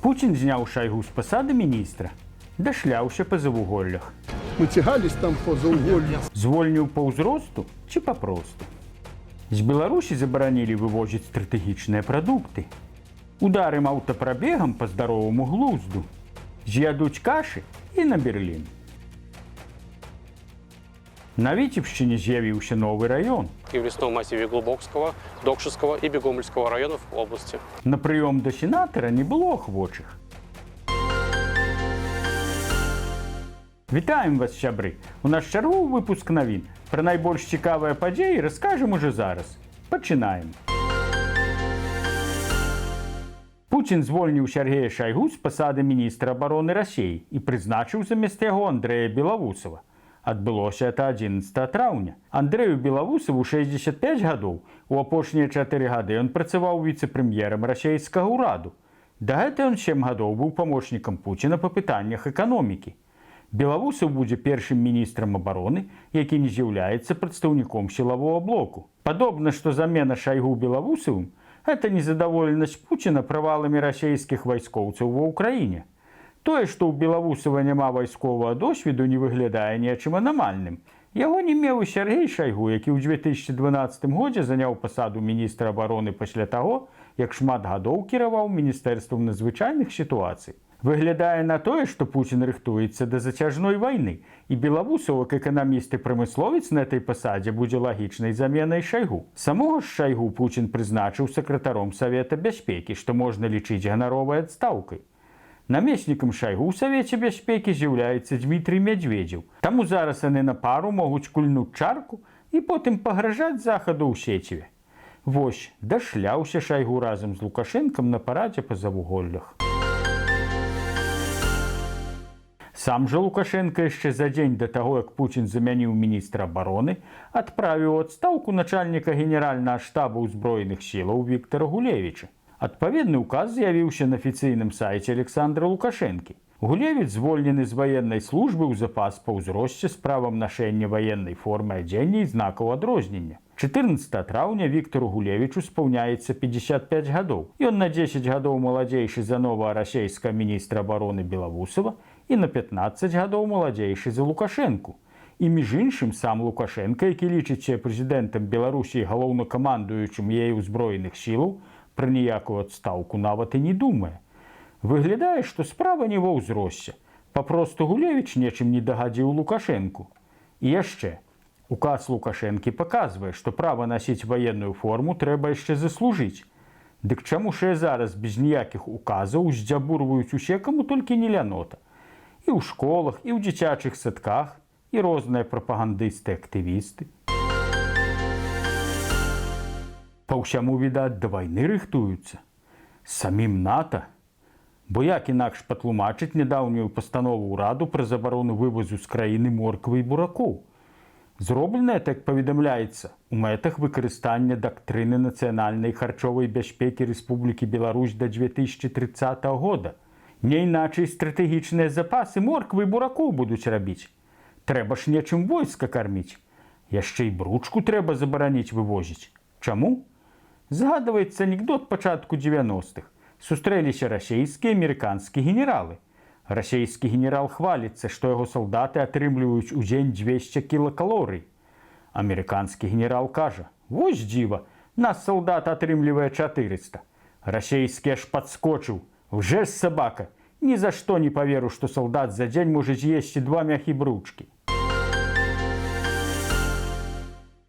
Путін зняв Шойгу з посади міністра, дашляўся па завуголлях. Мы тягались там по зауголью. Звольніў па ўзросту ці папросту? З Беларусі забаранілі вывозіць стратэгічныя прадукты. Ударым аўтапрабегам па здароваму глузду. З'ядуць кашы і на Берлін. На Витебщине з'явіўся новый район. И в лесном массиве Глубокского, Докшевского и Бегомольского районов области. На прыём да сенатара не было ахвочых. Вітаем вас, сябры! У нас чарговы выпуск навін. Пра найбольш цікавыя падзеі раскажам уже зараз. Пачынаем. Путін звольніў Сергея Шойгу з пасады міністра абароны Расіі і прызначыў замест яго Андрэя Белавусова. Адбылося это 11 траўня. Андрэю Белавусаву 65 гадоў. У апошнія 4 гады ён працаваў віцэ-прэм'ерам расійскага ўраду. Дагэтуль ён 7 гадоў быў памочнікам Пуціна па пытаннях эканомікі. Белавусаў будзе першым міністрам абароны, які не з'яўляецца прадстаўніком сілавога блоку. Падобна, што замена Шойгу Белавусавым – гэта незадаволенасць Пуціна праваламі расійскіх вайскоўцаў ва ўкраіне. Тое, што ў Белавусава няма вайсковага досведу, не выглядае нечым анамальным. Яго не меў і Сергей Шойгу, які ў 2012 годзе заняў пасаду міністра абароны пасля таго, як шмат гадоў кіраваў міністэрствам надзвычайных сітуацый. Выглядае на тое, што Пуцін рыхтуецца да зацяжной вайны, і Белавусаў, як эканаміст і прамысловец на этой пасадзе будзе лагічнай заменай Шойгу. Самога ж Шойгу Пуцін прызначыў сакратаром Савета бяспекі, што можна лічыць ганаровай адстаўкай. Намеснікам Шойгу ў Савеце бяспекі з'яўляецца Дмітрий Медведзеў. Таму зараз яны на пару могуць кульнуць чарку і потым пагражаць захаду ў сеціве. Вось, дашляўся Шойгу разам з Лукашэнкам на парадзе па завуголлях. Сам жа Лукашенко яшчэ за дзень да таго, як Пуцін замяніў міністра абароны, адправіў у адстаўку начальніка генеральнага штаба ўзброеных сілаў Віктара Гулевіча. Адпаведны ўказ з'явіўся на афіцыйным сайце Александра Лукашэнкі. Гулевіч звольнены з ваеннай службы ў запас па ўзросце з правам нашэння ваеннай формы адзення і знакаў адрознення. 14 траўня Віктару Гулевічу спаўняецца 55 гадоў. Ён на 10 гадоў маладзейшы за новага расійскага міністра абароны Белавусава і на 15 гадоў маладзейшы за Лукашэнку. І між іншым сам Лукашенка, які лічыць сябе прэзідэнтам Беларусі і галоўнакамандуючым яе ўзброеных сілаў, пра ніякую адстаўку нават і не думае. Выглядае, што справа не ва ўзросце. Папросту Гулевіч нечым не дагадзіў Лукашэнку. І яшчэ. Указ Лукашэнкі паказвае, што права насіць ваенную форму трэба яшчэ заслужыць. Дык чаму ж зараз без ніякіх указаў здзябурваюць усе, каму толькі не лянота. І ў школах, і ў дзіцячых садках, і розныя прапагандысты-актывісты. Па ўсяму, відаць, да вайны рыхтуюцца. Самім НАТО. Бо як інакш патлумачыць нядаўнюю пастанову ўраду пра забарону вывазу з краіны морквы і буракоў? Зробленае, так паведамляецца, у мэтах выкарыстання дактрыны нацыянальнай харчовай бяспекі Рэспублікі Беларусь да 2030 года. Не іначай стратэгічныя запасы морквы і буракоў будуць рабіць. Трэба ж нечым войска карміць. Яшчэ і бручку трэба забараніць вывозіць. Чаму? Згадваецца анекдот пачатку 90-х. Сустрэліся расійскія і амерыканскія генералы. Расійскі генерал хваліцца, што яго салдаты атрымліваюць у дзень 200 кілакалорый. Амерыканскі генерал кажа: «Вось дзіва, нас салдат атрымлівае 400. Расійскі аж падскочыў: «Вже ж сабака, ні за што не паверу, што салдат за дзень можа з'есці 2 мяхі бручкі».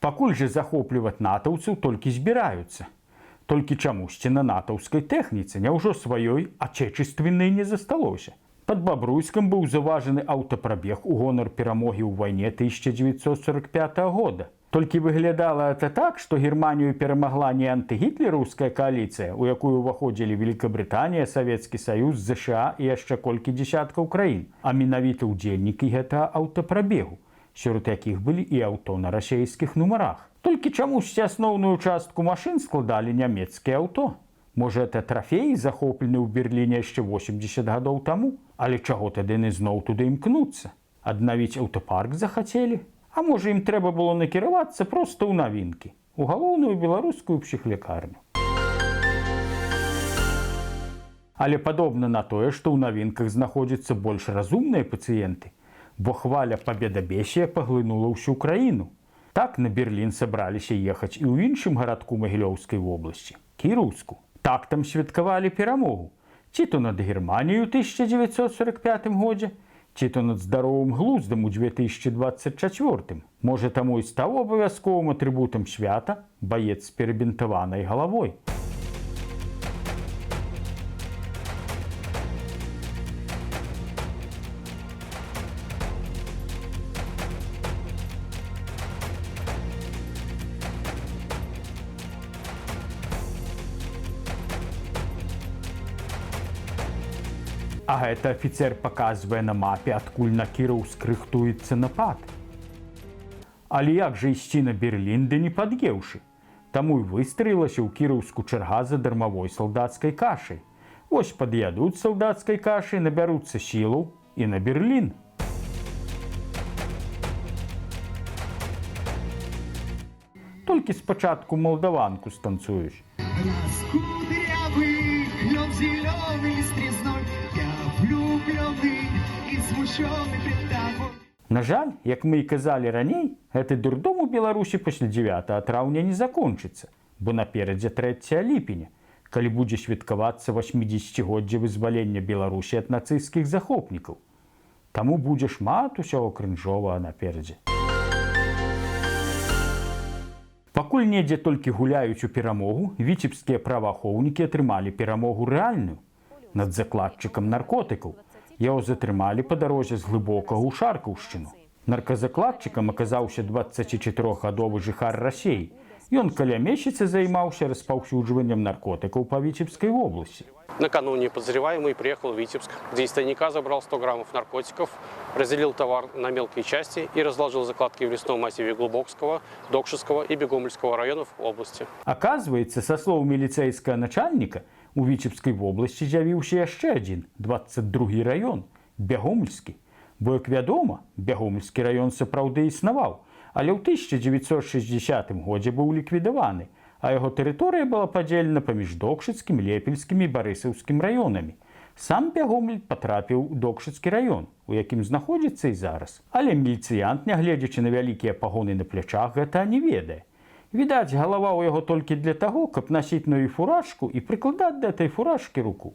Пакуль жа захопліваць натаўцаў толькі збіраюцца. Толькі чамусьці на натаўскай тэхніцы няўжо сваёй атечественнай не засталося. Пад Бабруйскам быў заважаны аўтапрабег у гонар перамогі ў вайне 1945 года. Толькі выглядала это так, што Германію перамагла не антыгітлераўская кааліцыя, у якую ўваходзілі Великабрытанія, Савецкі Саюз, ЗША і яшчэ колькі дзесяткаў краін, а менавіта ўдзельнікі гэтага аўтапрабегу, сярод якіх былі і аўто на расійскіх нумарах. Толькі чамусьці асноўную частку машын складалі нямецкія аўто. Можа, это трафеі, захоплены ў Берліне яшчэ 80 гадоў таму? Але чаго тады яны зноў туды імкнуцца? Аднавіць аўтапарк захацелі? А можа, ім трэба было накіравацца проста ў навінкі, у галоўную беларускую псіхлякарню. Але падобна на тое, што ў навінках знаходзяцца больш разумныя пацыенты, бо хваля пабедабесія паглынула ўсю краіну. Так на Берлін сабраліся ехаць і ў іншым гарадку Магілёўскай вобласці – Кіроўску. Так там святкавалі перамогу. Ці то над Германією ў 1945 годзе, ці то над здаровым глуздам у 2024. Можа, таму і стаў абавязковым атрыбутам свята баец з перабінтаванай галавой. А гэта афіцер паказвае на мапе, адкуль на Кіроўск рыхтуецца напад. Але як жа ісці на Берлін, ды не пад'еўшы? Таму і выстраілася ў Кіроўску чарга за дармавой салдацкай кашай. Вось пад'ядуць салдацкай кашай, набяруцца сілаў і на Берлін. Толькі спачатку малдаванку станцуюць. На жаль, як мы і казалі раней, гэты дурдом у Беларусі пасля 9 траўня не закончыцца, бо наперадзе 3 ліпеня, калі будзе святкавацца 80-годдзе вызвалення Беларусі ад нацысцкіх захопнікаў. Таму будзе шмат усяго крынжовага наперадзе. Пакуль недзе толькі гуляюць у перамогу, віцебскія праваахоўнікі атрымалі перамогу рэальную над закладчыкам наркотыкаў. Яго затрымалі па дарозе з глыбокага ў Шаркаўшчыну. Нарказакладчыкам аказаўся 24-гадовы жыхар Расеі. Ён каля месяца займаўся распаўсюджваннем наркотыкаў па Витебской области. Накануне подозреваемый приехал в Витебск, где из тайника забрал 100 граммов наркотиков, разделил товар на мелкие части и разложил закладки в лесном массиве Глубокского, Докшевского и Бегомольского районов области. Оказывается, со слов милицейского начальника, у Витебской области з'явіўся яшчэ один, 22-й район, Бегомольскі. Бо, як вядома, Бегомольскі район сапраўды існаваў, але ў 1960 годзе быў ліквідаваны, а яго тэрыторыя была падзелена паміж Докшыцкім, Лепельскім і Барысаўскім раёнамі. Сам Бегомель патрапіў у Докшыцкі раён, у якім знаходзіцца і зараз. Але міліцыянт, нягледзячы на вялікія пагоны на плячах, гэта не ведае. Відаць, галава ў яго толькі для таго, каб насіць новую фуражку і прыкладаць да этой фуражкі руку.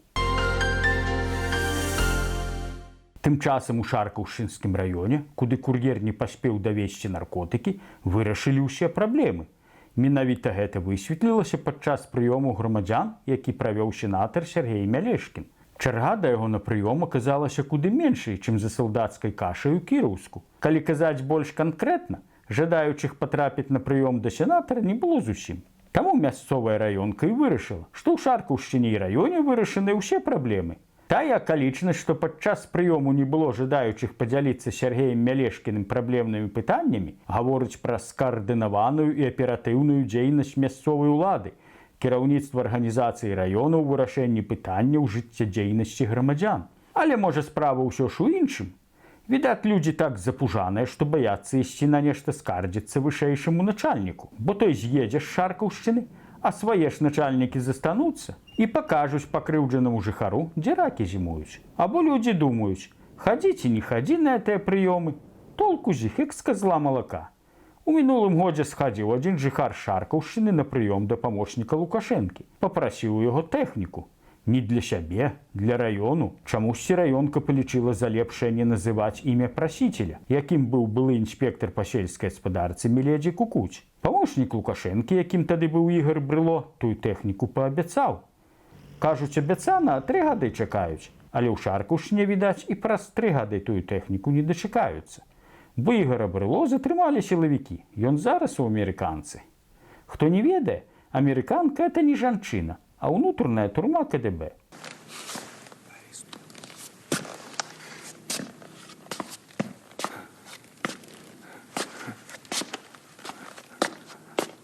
Тым часам у Шаркаўшчынскім раёне, куды кур'ер не паспеў давезці наркотыкі, вырашылі ўсе праблемы. Менавіта гэта высветлілася падчас прыёму грамадзян, які правёў сенатар Сергей Мялешкін. Чарга да яго на прыём аказалася куды меншай, чым за салдацкай кашай у Кіроўску. Калі казаць больш канкрэтна, жадаючых патрапіць на прыём да сенатара не было зусім. Таму мясцовая раёнка і вырашыла, што ў Шаркаўшчыне і раёне вырашаны ўсе праблемы. Тая акалічнасць, што падчас прыёму не было жадаючых падзяліцца Сергеем Мялешкіным праблемнымі пытаннямі, гаворыць пра скаардынаваную і аператыўную дзейнасць мясцовай улады, кіраўніцтва арганізацыі раёна ў вырашэнні пытанняў жыццядзейнасці грамадзян. Але, можа, справа ўсё ж у іншым. Відаць, людзі так запужаныя, што баяцца ісці на нешта скардзіцца вышэйшаму начальніку, бо той з'едзе з Шаркаўшчыны, а свае ж начальнікі застануцца і пакажуць пакрыўджанаму жыхару, дзе ракі зімуюць. Або людзі думаюць, хадзі ці не хадзі на гэтыя прыёмы, толку з іх як з казла малака. У мінулым годзе схадзіў адзін жыхар Шаркаўшчыны на прыём да памочніка Лукашэнкі, папрасіў у яго тэхніку. Не для сябе, для раёну. Чамусьці раёнка палічыла за лепшае не называць імя прасіцеля, якім быў былы інспектар па сельскай гаспадарцы Міледзі Кукуць. Памочнік Лукашэнкі, якім тады быў Ігар Брыло, тую тэхніку паабяцаў. Кажуць, абяцана, 3 гады чакаюць, але ў Шаркаўшчыне, відаць, і праз 3 гады тую тэхніку не дачакаюцца. Бо Ігара Брыло затрымалі сілавікі, ён зараз у амерыканцы. Хто не ведае, амерыканка – это не жанчына, а ўнутраная турма КДБ.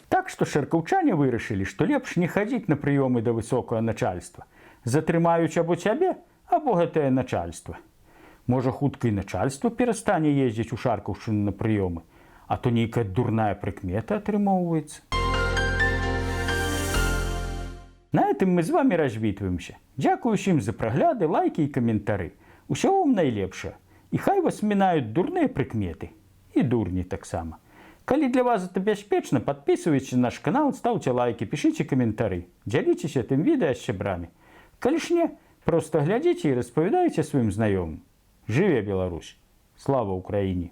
Так што шаркаўчане вырашылі, што лепш не хадзіць на прыёмы да высокага начальства. Затрымаюць або цябе, або гэтае начальства. Можа, хутка і начальство перастане ездзіць у Шаркаўшчыну на прыёмы, а то нейкая дурная прыкмета атрымоўваецца. На этом мы з вами развітваемся. Дзякую усім за прагляды, лайки і каментары. Усяго вам найлепшага. І хай вас мінаюць дурныя прыкметы. І дурні таксама. Калі для вас это бяспечна, подписывайтесь на наш канал, ставьте лайки, пишите комментарии, делитесь этим відео з сябрамі. Калі ж не, просто глядзіце і распавядайце сваім знаёмым. Жыве Беларусь! Слава Украине!